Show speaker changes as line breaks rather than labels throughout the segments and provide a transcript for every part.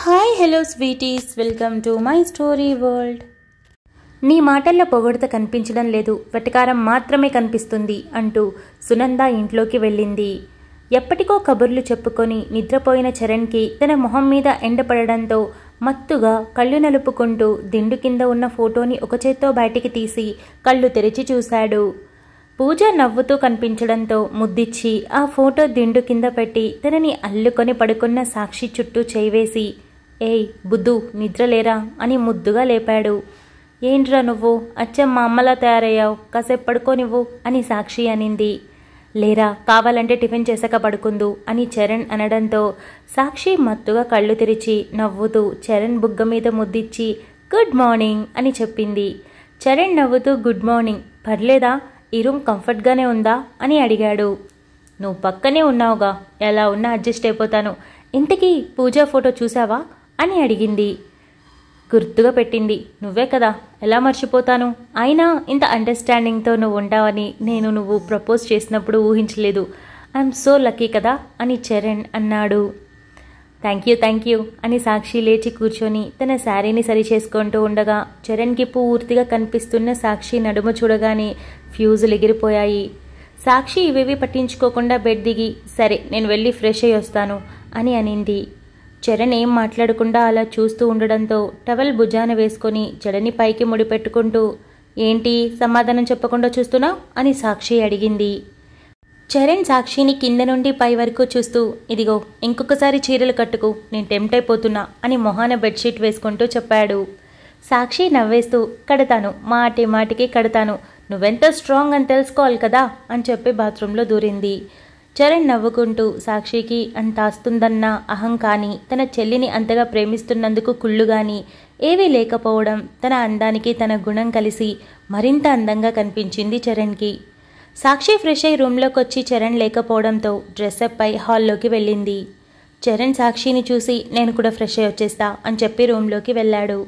Hi hello sweeties, welcome to my story world. నీ మాటల్లో పొగడత కనిపించడం లేదు, వెటకారం మాత్రమే కనిపిస్తుంది అంటూ సునంద ఇంట్లోకి వెళ్ళింది. ఎప్పటికో కబుర్లు చెప్పుకొని నిద్రపోయిన చరణ్కి తన మొహం మీద ఎండపడడంతో మత్తుగా కళ్ళు నలుపుకుంటూ దిండు కింద ఉన్న ఫోటోని ఒక చేత్తో బయటికి తీసి కళ్ళు తెరిచి చూశాడు. పూజ నవ్వుతూ కనిపించడంతో ముద్దిచ్చి ఆ ఫోటో దిండు కింద పెట్టి తనని అల్లుకొని పడుకున్న సాక్షి చుట్టూ చేయివేసి, ఏయ్ బుద్ధు, నిద్రలేరా అని ముద్దుగా లేపాడు. ఏంట్రా నువ్వు అచ్చం మా అమ్మలా తయారయ్యావు, కాసేపు పడుకోనివ్వు అని సాక్షి అనింది. లేరా, కావాలంటే టిఫిన్ చేశాక పడుకుందు అని చరణ్ అనడంతో సాక్షి మత్తుగా కళ్ళు తెరిచి నవ్వుతూ చరణ్ బుగ్గ మీద ముద్దిచ్చి గుడ్ మార్నింగ్ అని చెప్పింది. చరణ్ నవ్వుతూ గుడ్ మార్నింగ్, పర్లేదా, ఈ రూమ్ కంఫర్ట్గానే ఉందా అని అడిగాడు. నువ్వు పక్కనే ఉన్నావుగా, ఎలా ఉన్నా అడ్జస్ట్ అయిపోతాను. ఇంతకీ పూజా ఫోటో చూసావా అని అడిగింది. గుర్తుగా పెట్టింది, నువ్వే కదా, ఎలా మర్చిపోతాను. అయినా ఇంత అండర్స్టాండింగ్తో నువ్వు ఉంటావని నేను నువ్వు ప్రపోజ్ చేసినప్పుడు ఊహించలేదు. ఐఎమ్ సో లక్కీ కదా అని చరణ్ అన్నాడు. థ్యాంక్ యూ అని సాక్షి లేచి కూర్చొని తన శారీని సరి చేసుకుంటూ ఉండగా చరణ్కి పూర్తిగా కనిపిస్తున్న సాక్షి నడుమ చూడగానే ఫ్యూజులు ఎగిరిపోయాయి. సాక్షి ఇవేవి పట్టించుకోకుండా బెడ్ దిగి సరే నేను వెళ్ళి ఫ్రెష్ అయ్యి వస్తాను అని అనింది. చరణ్ ఏం మాట్లాడకుండా అలా చూస్తూ ఉండడంతో టవల్ భుజాన వేసుకొని జడని పైకి ముడిపెట్టుకుంటూ ఏంటి సమాధానం చెప్పకుండా చూస్తున్నావు అని సాక్షి అడిగింది. చరణ్ సాక్షిని కింద నుండి పై వరకు చూస్తూ ఇదిగో ఇంకొకసారి చీరలు కట్టుకు, నేను టెంప్ట్ అయిపోతున్నా అని మొహాన బెడ్షీట్ వేసుకుంటూ చెప్పాడు. సాక్షి నవ్వేస్తూ కడతాను, మాటికి కడతాను, నువ్వెంత స్ట్రాంగ్ అని తెలుసుకోవాలి కదా అని చెప్పి బాత్రూంలో దూరింది. చరణ్ నవ్వుకుంటూ సాక్షికి అంత ఆస్తుందన్న అహం కానీ తన చెల్లిని అంతగా ప్రేమిస్తున్నందుకు కుళ్ళు కానీ ఏవీ లేకపోవడం తన అందానికి తన గుణం కలిసి మరింత అందంగా కనిపించింది చరణ్కి. సాక్షి ఫ్రెష్ అయి రూమ్లోకి వచ్చి చరణ్ లేకపోవడంతో డ్రెస్అప్ అయి హాల్లోకి వెళ్ళింది. చరణ్ సాక్షిని చూసి నేను కూడా ఫ్రెష్ అయి వచ్చేస్తా అని చెప్పి రూమ్లోకి వెళ్ళాడు.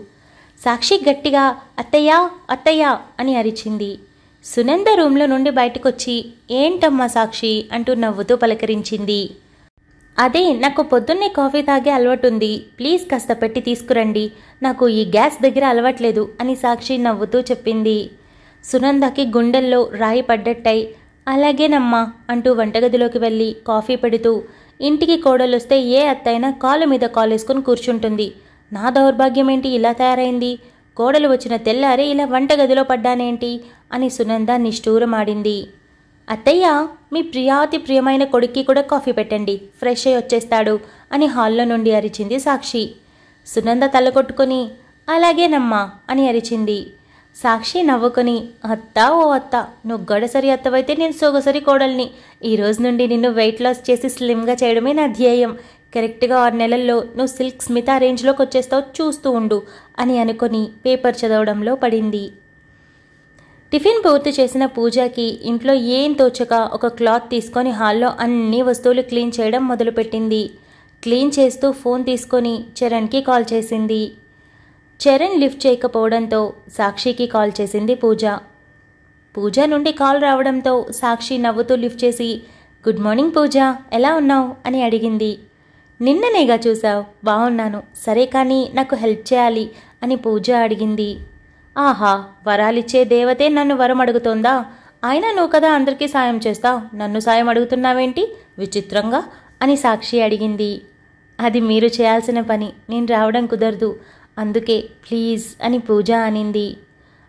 సాక్షి గట్టిగా అత్తయ్యా అత్తయ్యా అని అరిచింది. సునంద రూమ్లో నుండి బయటకొచ్చి ఏంటమ్మా సాక్షి అంటూ నవ్వుతూ పలకరించింది. అదే నాకు పొద్దున్నే కాఫీ తాగే అలవాటుంది, ప్లీజ్ కాస్త పెట్టి తీసుకురండి, నాకు ఈ గ్యాస్ దగ్గర అలవాట్లేదు అని సాక్షి నవ్వుతూ చెప్పింది. సునందకి గుండెల్లో రాయి పడ్డట్టయి అలాగేనమ్మా అంటూ వంటగదిలోకి వెళ్ళి కాఫీ పెడుతూ ఇంటికి కోడలొస్తే ఏ అత్తైనా కాలు మీద కాలేసుకుని కూర్చుంటుంది, నా దౌర్భాగ్యం ఏంటి ఇలా తయారైంది, కోడలు వచ్చిన తెల్లారే ఇలా వంటగదిలో పడ్డానేంటి అని సునంద నిష్ఠూరమాడింది. అత్తయ్య, మీ ప్రియాతి ప్రియమైన కొడుక్కి కూడా కాఫీ పెట్టండి, ఫ్రెష్ అయి వచ్చేస్తాడు అని హాల్లో నుండి అరిచింది సాక్షి. సునంద తల కొట్టుకొని అలాగేనమ్మా అని అరిచింది. సాక్షి నవ్వుకొని అత్తా ఓ అత్త, నువ్వు గడసరి అత్తవైతే నేను సొగసరి కోడల్ని, ఈ రోజు నుండి నిన్ను వెయిట్ లాస్ చేసి స్లిమ్గా చేయడమే నా ధ్యేయం, కరెక్ట్గా 6 నెలల్లో నువ్వు సిల్క్ స్మిత రేంజ్లోకి వచ్చేస్తావు, చూస్తూ ఉండు అని అనుకొని పేపర్ చదవడంలో పడింది. టిఫిన్ పూర్తి చేసిన పూజకి ఇంట్లో ఏం తోచక ఒక క్లాత్ తీసుకొని హాల్లో అన్ని వస్తువులు క్లీన్ చేయడం మొదలుపెట్టింది. క్లీన్ చేస్తూ ఫోన్ తీసుకొని చరణ్కి కాల్ చేసింది. చరణ్ లిఫ్ట్ చేయకపోవడంతో సాక్షికి కాల్ చేసింది పూజ. పూజ నుండి కాల్ రావడంతో సాక్షి నవ్వుతూ లిఫ్ట్ చేసి గుడ్ మార్నింగ్ పూజ, ఎలా ఉన్నావు అని అడిగింది. నిన్ననేగా చూసావు, బాగున్నాను, సరే కానీ నాకు హెల్ప్ చేయాలి అని పూజ అడిగింది. ఆహా, వరాలిచ్చే దేవతే నన్ను వరం అడుగుతోందా, అయినా నువ్వు కదా అందరికీ సాయం చేస్తావు, నన్ను సాయం అడుగుతున్నావేంటి విచిత్రంగా అని సాక్షి అడిగింది. అది మీరు చేయాల్సిన పని, నేను రావడం కుదరదు, అందుకే ప్లీజ్ అని పూజ అనింది.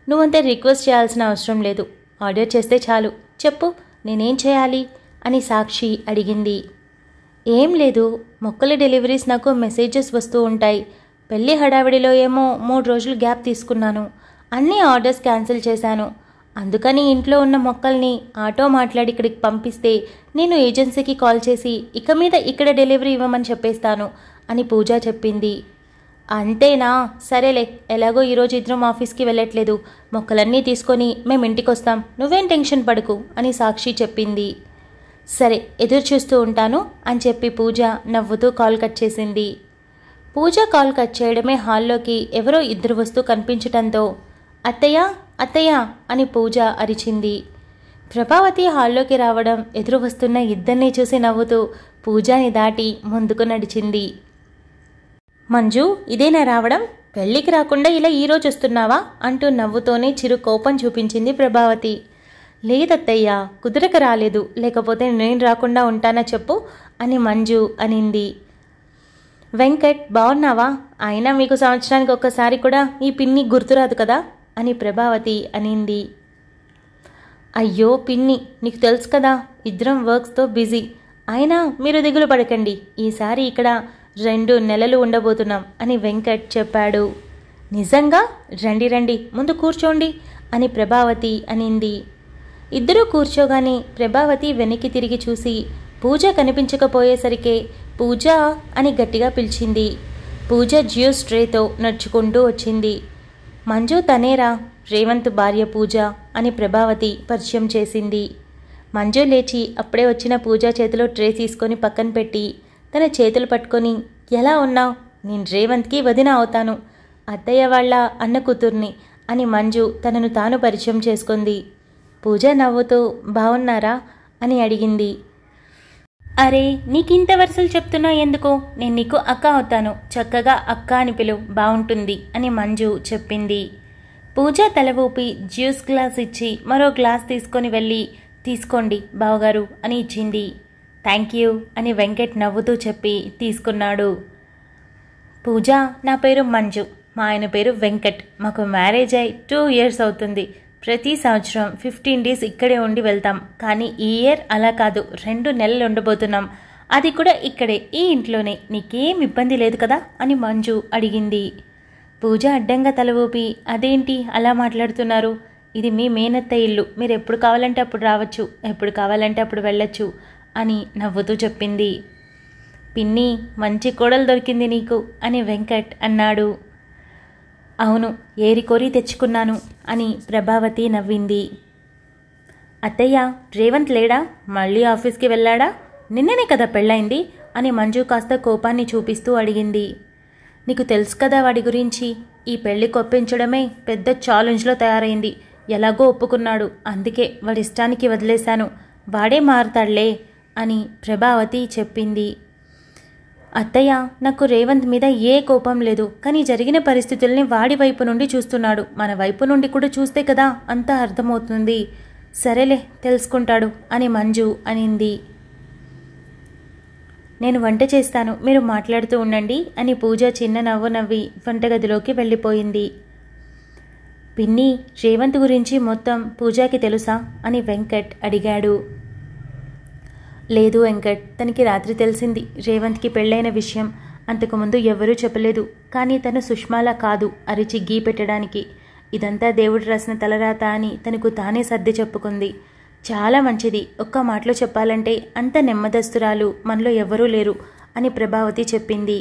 నువ్వంతే రిక్వెస్ట్ చేయాల్సిన అవసరం లేదు, ఆర్డర్ చేస్తే చాలు, చెప్పు నేనేం చేయాలి అని సాక్షి అడిగింది. ఏం లేదు, మొక్కల డెలివరీస్ నాకు మెసేజెస్ వస్తూ ఉంటాయి, పెళ్ళి హడావిడిలో ఏమో 3 రోజులు గ్యాప్ తీసుకున్నాను, అన్ని ఆర్డర్స్ క్యాన్సిల్ చేశాను, అందుకని ఇంట్లో ఉన్న మొక్కల్ని ఆటో మాట్లాడి ఇక్కడికి పంపిస్తే నేను ఏజెన్సీకి కాల్ చేసి ఇక మీద ఇక్కడ డెలివరీ ఇవ్వమని చెప్పేస్తాను అని పూజ చెప్పింది. అంతేనా, సరేలే, ఎలాగో ఈరోజు ఇద్దరం ఆఫీస్కి వెళ్ళట్లేదు, మొక్కలన్నీ తీసుకొని మేము ఇంటికి వస్తాం, నువ్వేం టెన్షన్ పడకు అని సాక్షి చెప్పింది. సరే, ఎదురు చూస్తూ ఉంటాను అని చెప్పి పూజ నవ్వుతూ కాల్ కట్ చేసింది. పూజ కాల్ కట్ చేయడమే హాల్లోకి ఎవరో ఇద్దరు వస్తూ కనిపించటంతో అత్తయ్య అత్తయ్య అని పూజ అరిచింది. ప్రభావతి హాల్లోకి రావడం ఎదురు వస్తున్న ఇద్దరినీ చూసి నవ్వుతూ పూజని దాటి ముందుకు నడిచింది. మంజు, ఇదేనా రావడం? పెళ్ళికి రాకుండా ఇలా ఈరోజు వస్తున్నావా అంటూ నవ్వుతోనే చిరు కోపం చూపించింది ప్రభావతి. లేదత్తయ్యా, కుదరక రాలేదు, లేకపోతే నేను రాకుండా ఉంటానా చెప్పు అని మంజు అనింది. వెంకట్, బాగున్నావా? అయినా మీకు సంవత్సరానికి ఒక్కసారి కూడా ఈ పిన్ని గుర్తురాదు కదా అని ప్రభావతి అనింది. అయ్యో పిన్ని, నీకు తెలుసు కదా, ఇద్దరం వర్క్స్తో బిజీ. అయినా మీరు దిగులు పడకండి, ఈసారి ఇక్కడ 2 నెలలు ఉండబోతున్నాం అని వెంకట్ చెప్పాడు. నిజంగా? రండి రండి, ముందు కూర్చోండి అని ప్రభావతి అనింది. ఇద్దరూ కూర్చోగానే ప్రభావతి వెనక్కి తిరిగి చూసి పూజ కనిపించకపోయేసరికే పూజ అని గట్టిగా పిలిచింది. పూజ జ్యూస్ ట్రేతో నడుచుకుంటూ వచ్చింది. మంజు తనేరా, రేవంత్ భార్య పూజ అని ప్రభావతి పరిచయం చేసింది. మంజు లేచి అప్పుడే వచ్చిన పూజ చేతిలో ట్రే తీసుకొని పక్కన పెట్టి తన చేతులు పట్టుకొని, ఎలా ఉన్నావు? నేను రేవంత్కి వదిన అవుతాను, అత్తయ్య వాళ్ళ అన్న కూతుర్ని అని మంజు తనను తాను పరిచయం చేసుకుంది. పూజ నవ్వుతూ, బాగున్నారా అని అడిగింది. అరే, నీకింత వరుసలు చెప్తున్నావు ఎందుకు? నేను నీకు అక్క అవుతాను, చక్కగా అక్క అని పిలువు, బాగుంటుంది అని మంజు చెప్పింది. పూజ తల ఊపి జ్యూస్ గ్లాస్ ఇచ్చి మరో గ్లాస్ తీసుకొని వెళ్ళి, తీసుకోండి బావగారు అని ఇచ్చింది. థ్యాంక్ యూ అని వెంకట్ నవ్వుతూ చెప్పి తీసుకున్నాడు. పూజ, నా పేరు మంజు, మా ఆయన పేరు వెంకట్. మాకు మ్యారేజ్ అయి 2 years అవుతుంది. ప్రతి సంవత్సరం 15 days ఇక్కడే ఉండి వెళ్తాం. కానీ ఈ ఇయర్ అలా కాదు, 2 నెలలు ఉండబోతున్నాం. అది కూడా ఇక్కడే, ఈ ఇంట్లోనే. నీకేం ఇబ్బంది లేదు కదా అని మంజు అడిగింది. పూజ అడ్డంగా తల ఊపి, అదేంటి అలా మాట్లాడుతున్నారు? ఇది మీ మేనత్త ఇల్లు, మీరు ఎప్పుడు కావాలంటే అప్పుడు రావచ్చు, ఎప్పుడు కావాలంటే అప్పుడు వెళ్ళొచ్చు అని నవ్వుతూ చెప్పింది. పిన్ని, మంచి కోడలు దొరికింది నీకు అని వెంకట్ అన్నాడు. అవును, ఏరికోరి తెచ్చుకున్నాను అని ప్రభావతి నవ్వింది. అత్తయ్య, రేవంత్ లేడా? మళ్ళీ ఆఫీస్కి వెళ్ళాడా? నిన్ననే కదా పెళ్ళైంది అని మంజు కాస్త కోపాన్ని చూపిస్తూ అడిగింది. నీకు తెలుసు కదా వాడి గురించి, ఈ పెళ్లి కొప్పించడమే పెద్ద ఛాలెంజ్లో తయారైంది. ఎలాగో ఒప్పుకున్నాడు, అందుకే వాడి ఇష్టానికి వదిలేశాను, వాడే మారుతాడులే అని ప్రభావతి చెప్పింది. అత్తయ్య, నాకు రేవంత్ మీద ఏ కోపం లేదు, కానీ జరిగిన పరిస్థితుల్ని వాడి వైపు నుండి చూస్తున్నాడు. మన వైపు నుండి కూడా చూస్తే కదా అంతా అర్థమవుతుంది. సరేలే, తెలుసుకుంటాడు అని మంజు అనింది. నేను వంట చేస్తాను, మీరు మాట్లాడుతూ ఉండండి అని పూజ చిన్న నవ్వు నవ్వి వంటగదిలోకి వెళ్ళిపోయింది. పిన్ని, రేవంత్ గురించి మొత్తం పూజకి తెలుసా అని వెంకట్ అడిగాడు. లేదు వెంకట్, తనకి రాత్రి తెలిసింది రేవంత్కి పెళ్ళైన విషయం. అంతకుముందు ఎవరూ చెప్పలేదు, కానీ తను సుష్మాలా కాదు అరిచి గీ పెట్టడానికి. ఇదంతా దేవుడు రాసిన తలరాత అని తనకు తానే సర్ది చెప్పుకుంది. చాలా మంచిది, ఒక్క మాటలో చెప్పాలంటే అంత నెమ్మదస్తురాలు మనలో ఎవరూ లేరు అని ప్రభావతి చెప్పింది.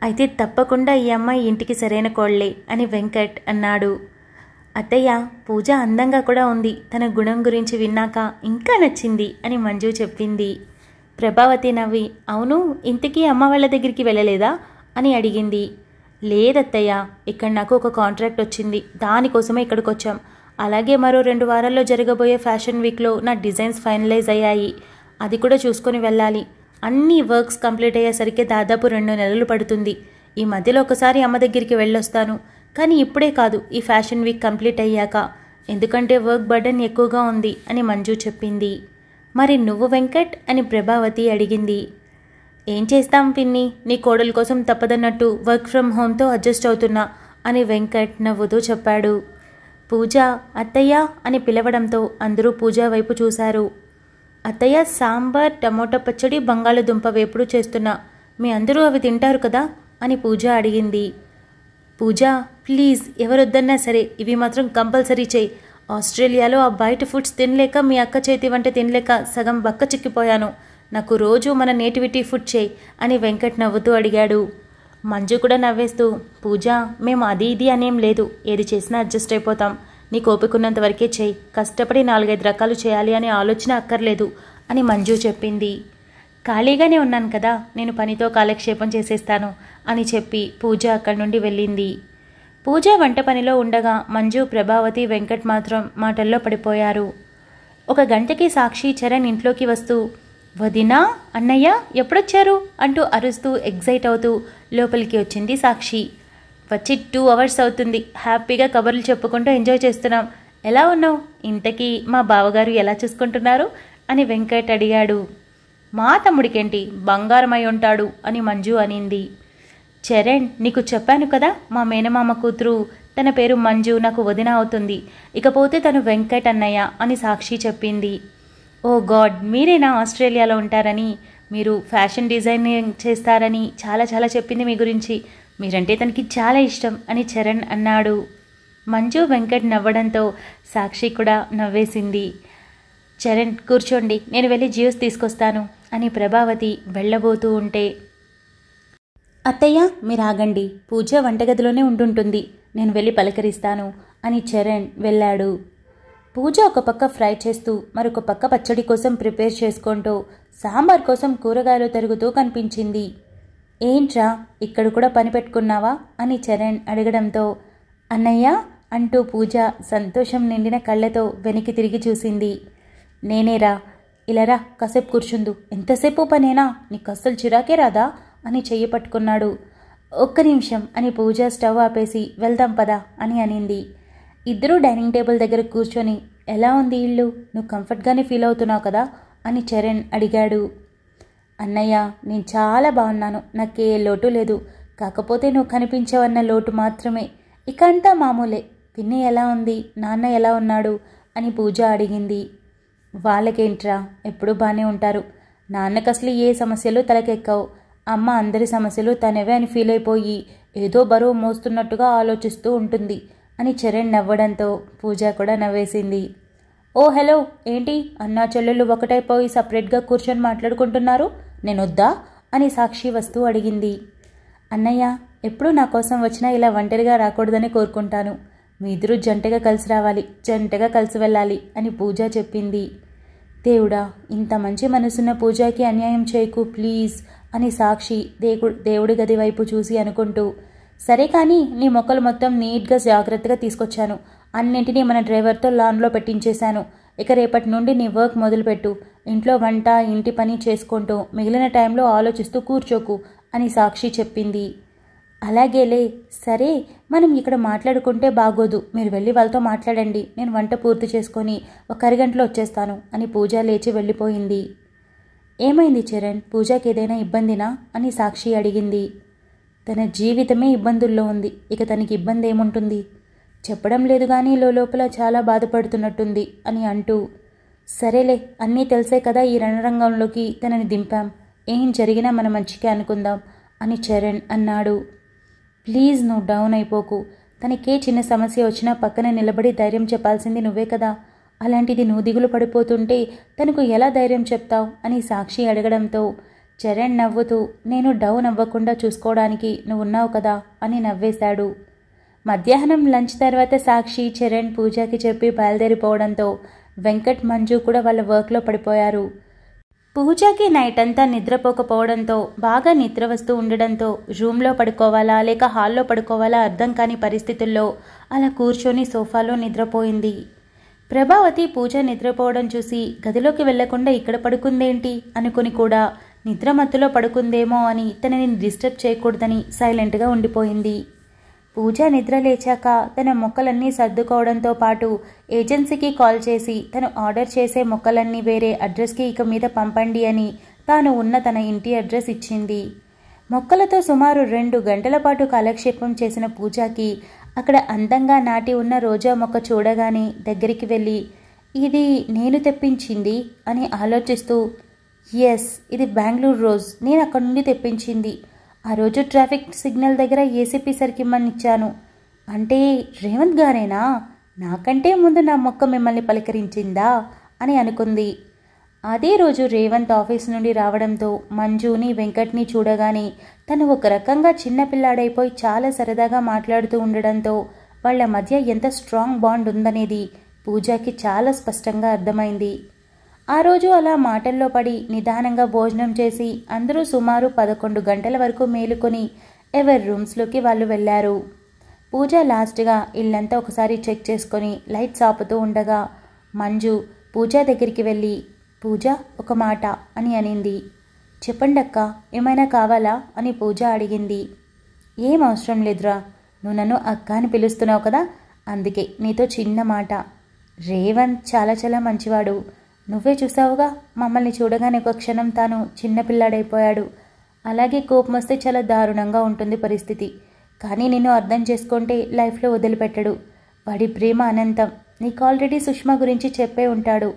అయితే తప్పకుండా ఈ అమ్మాయి ఇంటికి సరైన కోళ్లే అని వెంకట్ అన్నాడు. అత్తయ్య, పూజ అందంగా కూడా ఉంది, తన గుణం గురించి విన్నాక ఇంకా నచ్చింది అని మంజు చెప్పింది. ప్రభావతి నవ్వి, అవును, ఇంతకీ అమ్మ వాళ్ళ దగ్గరికి వెళ్ళలేదా అని అడిగింది. లేదత్తయ్య, ఇక్కడ నాకు ఒక కాంట్రాక్ట్ వచ్చింది, దానికోసమే ఇక్కడికి వచ్చాం. అలాగే మరో 2 వారాల్లో జరగబోయే ఫ్యాషన్ వీక్లో నా డిజైన్స్ ఫైనలైజ్ అయ్యాయి, అది కూడా చూసుకొని వెళ్ళాలి. అన్ని వర్క్స్ కంప్లీట్ అయ్యేసరికి దాదాపు 2 నెలలు పడుతుంది. ఈ మధ్యలో ఒకసారి అమ్మ దగ్గరికి వెళ్ళొస్తాను, కానీ ఇప్పుడే కాదు, ఈ ఫ్యాషన్ వీక్ కంప్లీట్ అయ్యాక, ఎందుకంటే వర్క్ బర్డెన్ ఎక్కువగా ఉంది అని మంజు చెప్పింది. మరి నువ్వు వెంకట్ అని ప్రభావతి అడిగింది. ఏం చేస్తాం పిన్ని, నీ కోడల కోసం తప్పదన్నట్టు వర్క్ ఫ్రమ్ హోమ్తో అడ్జస్ట్ అవుతున్నా అని వెంకట్ నవ్వుతూ చెప్పాడు. పూజ, అత్తయ్య అని పిలవడంతో అందరూ పూజ వైపు చూశారు. అత్తయ్య, సాంబార్, టమోటా పచ్చడి, బంగాళదుంప వేపుడు చేస్తున్నా, మీ అందరూ అవి తింటారు కదా అని పూజ అడిగింది. పూజ, ప్లీజ్, ఎవరొద్దన్నా సరే ఇవి మాత్రం కంపల్సరీ చేయి. ఆస్ట్రేలియాలో ఆ బయట ఫుడ్స్ తినలేక, మీ అక్క చేతి వంట తినలేక సగం బక్క చిక్కిపోయాను. నాకు రోజు మన నేటివిటీ ఫుడ్ చేయి అని వెంకట్ నవ్వుతూ అడిగాడు. మంజు కూడా నవ్వేస్తూ, పూజ, మేము అది ఇది అనేం లేదు, ఏది చేసినా అడ్జస్ట్ అయిపోతాం. నీకు ఓపికన్నంత వరకే చేయి, కష్టపడి 4-5 రకాలు చేయాలి అనే ఆలోచన అక్కర్లేదు అని మంజు చెప్పింది. ఖాళీగానే ఉన్నాను కదా, నేను పనితో కాలక్షేపం చేసేస్తాను అని చెప్పి పూజ అక్కడి నుండి వెళ్ళింది. పూజ వంట పనిలో ఉండగా మంజు, ప్రభావతి, వెంకట్ మాత్రం మాటల్లో పడిపోయారు. 1 గంటకి సాక్షి, చరణ్ ఇంట్లోకి వస్తూ, వదినా, అన్నయ్య ఎప్పుడొచ్చారు అంటూ అరుస్తూ ఎగ్జైట్ అవుతూ లోపలికి వచ్చింది సాక్షి. వచ్చి 2 hours అవుతుంది. హ్యాపీగా కబుర్లు చెప్పుకుంటూ ఎంజాయ్ చేస్తున్నాం. ఎలా ఉన్నావు? ఇంతకీ మా బావగారు ఎలా చూసుకుంటున్నారు అని వెంకట్ అడిగాడు. మా తమ్ముడికేంటి, బంగారమై ఉంటాడు అని మంజు అనింది. చరణ్, నీకు చెప్పాను కదా, మా మేనమామ కూతురు, తన పేరు మంజు, నాకు వదిన అవుతుంది. ఇకపోతే తను వెంకట్ అన్నయ్య అని సాక్షి చెప్పింది. ఓ గాడ్, మీరేనా ఆస్ట్రేలియాలో ఉంటారని, మీరు ఫ్యాషన్ డిజైనింగ్ చేస్తారని చాలా చాలా చెప్పింది మీ గురించి. మీరంటే తనకి చాలా ఇష్టం అని చరణ్ అన్నాడు. మంజు వెంకట్ నవ్వడంతో సాక్షి కూడా నవ్వేసింది. చరణ్ కూర్చోండి, నేను వెళ్ళి జ్యూస్ తీసుకొస్తాను అని ప్రభావతి వెళ్ళబోతూ ఉంటే, అత్తయ్య మీరు ఆగండి, పూజ వంటగదిలోనే ఉంటుంటుంది, నేను వెళ్ళి పలకరిస్తాను అని చరణ్ వెళ్ళాడు. పూజ ఒక పక్క ఫ్రై చేస్తూ మరొక పక్క పచ్చడి కోసం ప్రిపేర్ చేసుకుంటూ సాంబార్ కోసం కూరగాయలు తరుగుతూ కనిపించింది. ఏంట్రా, ఇక్కడ కూడా పని పెట్టుకున్నావా అని చరణ్ అడగడంతో, అన్నయ్య అంటూ పూజ సంతోషం నిండిన కళ్ళతో వెనక్కి తిరిగి చూసింది. నేనేరా, ఇలారా, కాసేపు కూర్చుందు. ఎంతసేపు పనేనా, నీకు అస్సలు చిరాకే రాదా అని చెయ్యి పట్టుకున్నాడు. ఒక్క నిమిషం అని పూజ స్టవ్ ఆపేసి వెళ్దాం పదా అని అనింది. ఇద్దరూ డైనింగ్ టేబుల్ దగ్గర కూర్చొని, ఎలా ఉంది ఇల్లు, నువ్వు కంఫర్ట్గానే ఫీల్ అవుతున్నావు కదా అని చరణ్ అడిగాడు. అన్నయ్య, నేను చాలా బాగున్నాను, నాకే లోటు లేదు. కాకపోతే నువ్వు కనిపించవన్న లోటు మాత్రమే. ఇక అంతా మామూలే. పిన్ని ఎలా ఉంది, నాన్న ఎలా ఉన్నాడు అని పూజ అడిగింది. వాళ్ళకేంట్రా, ఎప్పుడూ బాగానే ఉంటారు. నాన్నకు అసలు ఏ సమస్యలు తలకెక్కవు. అమ్మ అందరి సమస్యలు తనవే అని ఫీల్ అయిపోయి ఏదో బరువు మోస్తున్నట్టుగా ఆలోచిస్తూ ఉంటుంది అని చరణ్ నవ్వడంతో పూజ కూడా నవ్వేసింది. ఓ హలో, ఏంటి అన్నా చెల్లెళ్ళు ఒకటైపోయి సపరేట్గా కూర్చొని మాట్లాడుకుంటున్నారు, నేనొద్దా అని సాక్షి వస్తూ అడిగింది. అన్నయ్య, ఎప్పుడూ నా కోసం వచ్చినా ఇలా ఒంటరిగా రాకూడదని కోరుకుంటాను. మీ ఇద్దరూ జంటగా కలిసి రావాలి, జంటగా కలిసి వెళ్ళాలి అని పూజ చెప్పింది. దేవుడా, ఇంత మంచి మనసున్న పూజకి అన్యాయం చేయకు ప్లీజ్ అని సాక్షి దేవుడి గది వైపు చూసి అనుకుంటూ, సరే కానీ నీ మొక్కలు మొత్తం నీట్గా జాగ్రత్తగా తీసుకొచ్చాను. అన్నింటినీ మన డ్రైవర్తో లాన్లో పెట్టించేశాను. ఇక రేపటి నుండి నీ వర్క్ మొదలుపెట్టు. ఇంట్లో వంట ఇంటి పని చేసుకుంటూ మిగిలిన టైంలో ఆలోచిస్తూ కూర్చోకు అని సాక్షి చెప్పింది. అలాగేలే, సరే మనం ఇక్కడ మాట్లాడుకుంటే బాగోదు, మీరు వెళ్ళి వాళ్ళతో మాట్లాడండి, నేను వంట పూర్తి చేసుకొని ఒక అరగంటలో వచ్చేస్తాను అని పూజ లేచి వెళ్ళిపోయింది. ఏమైంది చరణ్, పూజకి ఏదైనా ఇబ్బందినా అని సాక్షి అడిగింది. తన జీవితమే ఇబ్బందుల్లో ఉంది, ఇక తనకి ఇబ్బంది ఏముంటుంది, చెప్పడం లేదు కానీ లోపల చాలా బాధపడుతున్నట్టుంది అని అంటూ, సరేలే, అన్నీ తెలిసే కదా ఈ రణరంగంలోకి తనని దింపాం, ఏం జరిగినా మన మంచికే అనుకుందాం అని చరణ్ అన్నాడు. ప్లీజ్ నువ్వు డౌన్ అయిపోకు. తనకే చిన్న సమస్య వచ్చినా పక్కన నిలబడి ధైర్యం చెప్పాల్సింది నువ్వే కదా. అలాంటిది నువ్వు దిగులు పడిపోతుంటే తనకు ఎలా ధైర్యం చెప్తావు అని సాక్షి అడగడంతో చరణ్ నవ్వుతూ, నేను డౌన్ అవ్వకుండా చూసుకోవడానికి నువ్వు ఉన్నావు కదా అని నవ్వేశాడు. మధ్యాహ్నం లంచ్ తర్వాత సాక్షి చరణ్ పూజకి చెప్పి బయలుదేరిపోవడంతో వెంకట్ మంజు కూడా వాళ్ళ వర్క్లో పడిపోయారు. పూజకి నైట్ అంతా నిద్రపోకపోవడంతో బాగా నిద్ర వస్తూ ఉండడంతో రూమ్లో పడుకోవాలా లేక హాల్లో పడుకోవాలా అర్థం కాని పరిస్థితుల్లో అలా కూర్చొని సోఫాలో నిద్రపోయింది. ప్రభావతి పూజ నిద్రపోవడం చూసి గదిలోకి వెళ్లకుండా ఇక్కడ పడుకుందేంటి అనుకుని కూడా నిద్రమత్తులో పడుకుందేమో అని తనని డిస్టర్బ్ చేయకూడదని సైలెంట్గా ఉండిపోయింది. పూజ నిద్ర లేచాక తన మొక్కలన్నీ సర్దుకోవడంతో పాటు ఏజెన్సీకి కాల్ చేసి తను ఆర్డర్ చేసే మొక్కలన్నీ వేరే అడ్రస్కి ఇక మీద పంపండి అని తాను ఉన్న తన ఇంటి అడ్రస్ ఇచ్చింది. మొక్కలతో సుమారు 2 గంటల పాటు కాలక్షేపం చేసిన పూజకి అక్కడ అందంగా నాటి ఉన్న రోజా మొక్క చూడగానే దగ్గరికి వెళ్ళి, ఇది నేను తెప్పించింది అని ఆలోచిస్తూ, ఎస్, ఇది బెంగళూరు రోజ్, నేను అక్కడి నుండి తెప్పించింది. ఆ రోజు ట్రాఫిక్ సిగ్నల్ దగ్గర ఏసీపీ సర్కిమ్మనిచ్చాను. అంటే రేవంత్ గారేనా, నాకంటే ముందు నా మొక్క మిమ్మల్ని పలకరించిందా అని అనుకుంది. అదే రోజు రేవంత్ ఆఫీస్ నుండి రావడంతో మంజుని వెంకట్ని చూడగానే తను ఒక రకంగా చిన్నపిల్లాడైపోయి చాలా సరదాగా మాట్లాడుతూ ఉండడంతో వాళ్ల మధ్య ఎంత స్ట్రాంగ్ బాండ్ ఉందనేది పూజకి చాలా స్పష్టంగా అర్థమైంది. ఆ రోజు అలా మాటల్లో పడి నిదానంగా భోజనం చేసి అందరూ సుమారు 11 గంటల వరకు మేలుకొని ఎవరి రూమ్స్లోకి వాళ్ళు వెళ్లారు. పూజ లాస్ట్గా ఇల్లంతా ఒకసారి చెక్ చేసుకొని లైట్స్ ఆపుతూ ఉండగా మంజు పూజ దగ్గరికి వెళ్ళి, పూజ ఒక మాట అని అనింది. చెప్పండి అక్క, ఏమైనా కావాలా అని పూజ అడిగింది. ఏం అవసరం లేదురా, నువ్వు నన్ను అక్క అని పిలుస్తున్నావు కదా, అందుకే నీతో చిన్న మాట. రేవంత్ చాలా చాలా మంచివాడు. నువ్వే చూసావుగా, మమ్మల్ని చూడగానే ఒక క్షణం తాను చిన్నపిల్లాడైపోయాడు. అలాగే కోపం వస్తే చాలా దారుణంగా ఉంటుంది పరిస్థితి. కానీ నిన్ను అర్థం చేసుకుంటే లైఫ్లో వదిలిపెట్టడు. వాడి ప్రేమ అనంతం. నీకు ఆల్రెడీ సుష్మా గురించి చెప్పే ఉంటాడు,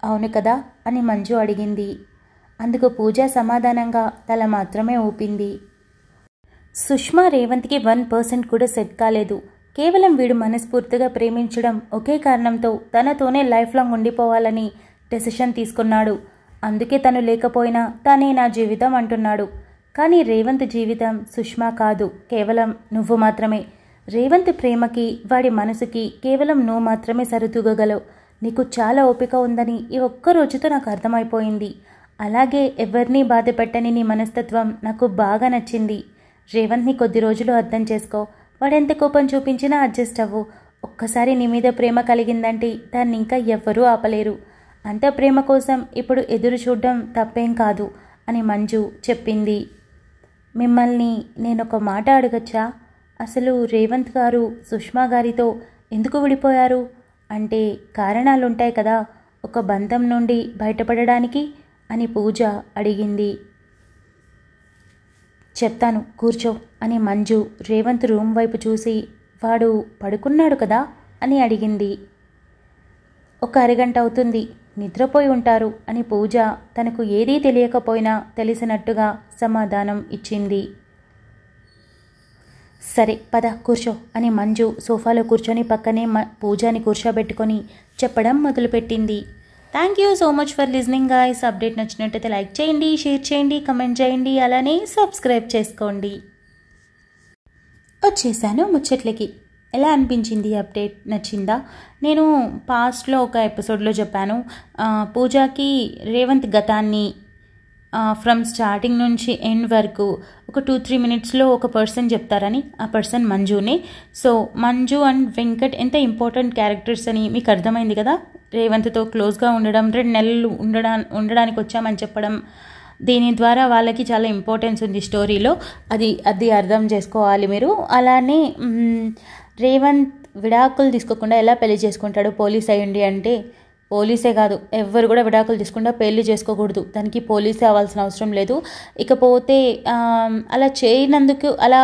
అవును కదా అని మంజు అడిగింది. అందుకు పూజ సమాధానంగా తల మాత్రమే ఊపింది. సుష్మా రేవంత్కి 1% కూడా సెట్ కాలేదు. కేవలం వీడు మనస్ఫూర్తిగా ప్రేమించడం ఒకే కారణంతో తనతోనే లైఫ్ లాంగ్ ఉండిపోవాలని డెసిషన్ తీసుకున్నాడు. అందుకే తను లేకపోయినా తానే నా జీవితం అంటున్నాడు. కానీ రేవంత్ జీవితం సుష్మా కాదు, కేవలం నువ్వు మాత్రమే. రేవంత్ ప్రేమకి, వాడి మనసుకి కేవలం నువ్వు మాత్రమే సరితూగగలవు. నీకు చాలా ఓపిక ఉందని ఈ ఒక్క రోజుతో నాకు అర్థమైపోయింది. అలాగే ఎవరినీ బాధ పెట్టని నీ మనస్తత్వం నాకు బాగా నచ్చింది. రేవంత్ని కొద్ది రోజులు అర్థం చేసుకో. వాడెంత కోపం చూపించినా అడ్జస్ట్ అవ్వు. ఒక్కసారి నీ మీద ప్రేమ కలిగిందంటే దాన్ని ఇంకా ఎవ్వరూ ఆపలేరు. అంత ప్రేమ కోసం ఇప్పుడు ఎదురు చూడడం తప్పేం కాదు అని మంజు చెప్పింది. మిమ్మల్ని నేనొక మాట అడగచ్చా? అసలు రేవంత్ గారు సుష్మా గారితో ఎందుకు విడిపోయారు? అంటే కారణాలుంటాయి కదా ఒక బంధం నుండి బయటపడడానికి అని పూజ అడిగింది. చెప్తాను, కూర్చో అని మంజు రేవంత్ రూమ్ వైపు చూసి, వాడు పడుకున్నాడు కదా అని అడిగింది. ఒక అరగంట అవుతుంది, నిద్రపోయి ఉంటారు అని పూజ తనకు ఏదీ తెలియకపోయినా తెలిసినట్టుగా సమాధానం ఇచ్చింది. సరే పద కూర్చో అని మంజు సోఫాలో కూర్చొని పక్కనే పూజని కూర్చోబెట్టుకొని చెప్పడం మొదలుపెట్టింది. Thank you so much for listening guys. Update నచ్చినట్టయితే లైక్ చేయండి, షేర్ చేయండి, కమెంట్ చేయండి, అలానే సబ్స్క్రైబ్ చేసుకోండి. వచ్చేసాను ముచ్చట్లకి. ఎలా అనిపించింది అప్డేట్? నచ్చిందా? నేను పాస్ట్లో ఒక ఎపిసోడ్లో చెప్పాను, పూజకి రేవంత్ గతాన్ని ఫ్రమ్ స్టార్టింగ్ నుంచి ఎండ్ వరకు ఒక 2-3 మినిట్స్లో ఒక పర్సన్ చెప్తారని. ఆ పర్సన్ మంజునే. సో మంజు అండ్ వెంకట్ ఎంత ఇంపార్టెంట్ క్యారెక్టర్స్ అని మీకు అర్థమైంది కదా. రేవంత్తో క్లోజ్గా ఉండడం, 2 నెలలు ఉండడానికి వచ్చామని చెప్పడం, దీని ద్వారా వాళ్ళకి చాలా ఇంపార్టెన్స్ ఉంది స్టోరీలో. అది అర్థం చేసుకోవాలి మీరు. అలానే రేవంత్ విడాకులు తీసుకోకుండా ఎలా పెళ్లి చేసుకుంటాడు పోలీస్ అయ్యండి అంటే, పోలీసే కాదు ఎవ్వరు కూడా విడాకులు తీసుకుండా పెళ్లి చేసుకోకూడదు. దానికి పోలీసే అవ్వాల్సిన అవసరం లేదు. ఇకపోతే అలా చేయనందుకు, అలా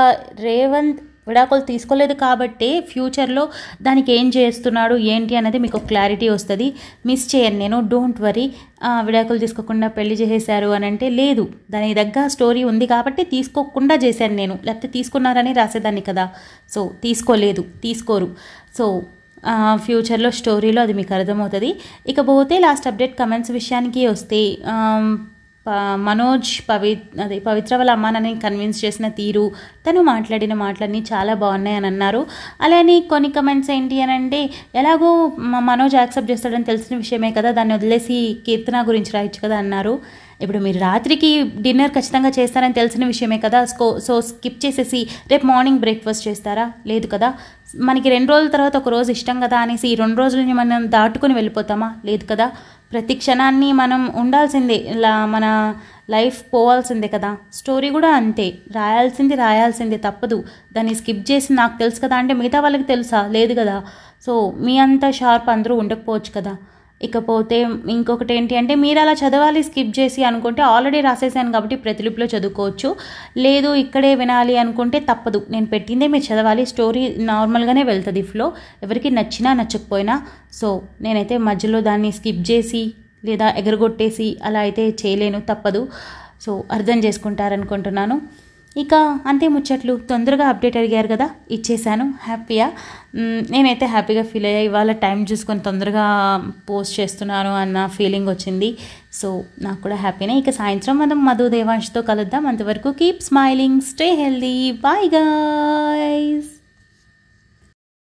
రేవంత్ విడాకులు తీసుకోలేదు కాబట్టి ఫ్యూచర్లో దానికి ఏం చేస్తున్నాడు ఏంటి అనేది మీకు క్లారిటీ వస్తుంది. మిస్ చేయను నేను, డోంట్ వరీ. విడాకులు తీసుకోకుండా పెళ్లి చేసేశారు అని అంటే లేదు, దానికి దగ్గర స్టోరీ ఉంది కాబట్టి తీసుకోకుండా చేశాను నేను, లేకపోతే తీసుకున్నారని రాసేదాన్ని కదా. సో తీసుకోరు. సో ఫ్యూచర్లో స్టోరీలో అది మీకు అర్థమవుతుంది. ఇకపోతే లాస్ట్ అప్డేట్ కమెంట్స్ విషయానికి వస్తే, మనోజ్ పవిత్ర వాళ్ళ అమ్మానని కన్విన్స్ చేసిన తీరు, తను మాట్లాడిన మాటలన్నీ చాలా బాగున్నాయి అని అన్నారు. అలానే కొన్ని కమెంట్స్ ఏంటి అని అంటే, ఎలాగో మనోజ్ యాక్సెప్ట్ చేస్తాడని తెలిసిన విషయమే కదా, దాన్ని వదిలేసి కీర్తన గురించి రాయొచ్చు కదా అన్నారు. ఇప్పుడు మీరు రాత్రికి డిన్నర్ ఖచ్చితంగా చేస్తారని తెలిసిన విషయమే కదా. సో స్కిప్ చేసేసి రేపు మార్నింగ్ బ్రేక్ఫాస్ట్ చేస్తారా? లేదు కదా. మనకి 2 రోజుల తర్వాత ఒక రోజు ఇష్టం కదా అనేసి ఈ 2 రోజులని మనం దాటుకొని వెళ్ళిపోతామా? లేదు కదా. ప్రతి క్షణాన్ని మనం ఉండాల్సిందే, మన లైఫ్ పోవాల్సిందే కదా. స్టోరీ కూడా అంతే, రాయాల్సిందే తప్పదు. దాన్ని స్కిప్ చేసి నాకు తెలుసు కదా అంటే మిగతా వాళ్ళకి తెలుసా? లేదు కదా. సో మీ అంత షార్ప్ అందరూ ఉండకపోవచ్చు కదా. ఇకపోతే ఇంకొకటి ఏంటి అంటే, మీరు అలా చదవాలి స్కిప్ చేసి అనుకుంటే, ఆల్రెడీ రాసేసాను కాబట్టి ప్రతిలిపిలో చదువుకోవచ్చు. లేదు ఇక్కడే వినాలి అనుకుంటే తప్పదు, నేను పెట్టిందే మీరు చదవాలి. స్టోరీ నార్మల్గానే వెళ్తుంది ఫ్లో, ఎవరికి నచ్చినా నచ్చకపోయినా. సో నేనైతే మధ్యలో దాన్ని స్కిప్ చేసి లేదా ఎగరగొట్టేసి అలా అయితే చేయలేను, తప్పదు. సో అర్థం చేసుకుంటారనుకుంటున్నాను. ఇక అంతే ముచ్చట్లు. తొందరగా అప్డేట్ అడిగారు కదా, ఇచ్చేసాను. హ్యాపీయా? నేనైతే హ్యాపీగా ఫీల్ అయ్యా. ఇవాళ టైం చూసుకొని తొందరగా పోస్ట్ చేస్తున్నాను అన్న ఫీలింగ్ వచ్చింది. సో నాకు కూడా హ్యాపీనే. ఇక సాయంత్రం మనం మధు దేవాంష్తో కలుద్దాం. అంతవరకు keep smiling, stay healthy, bye guys.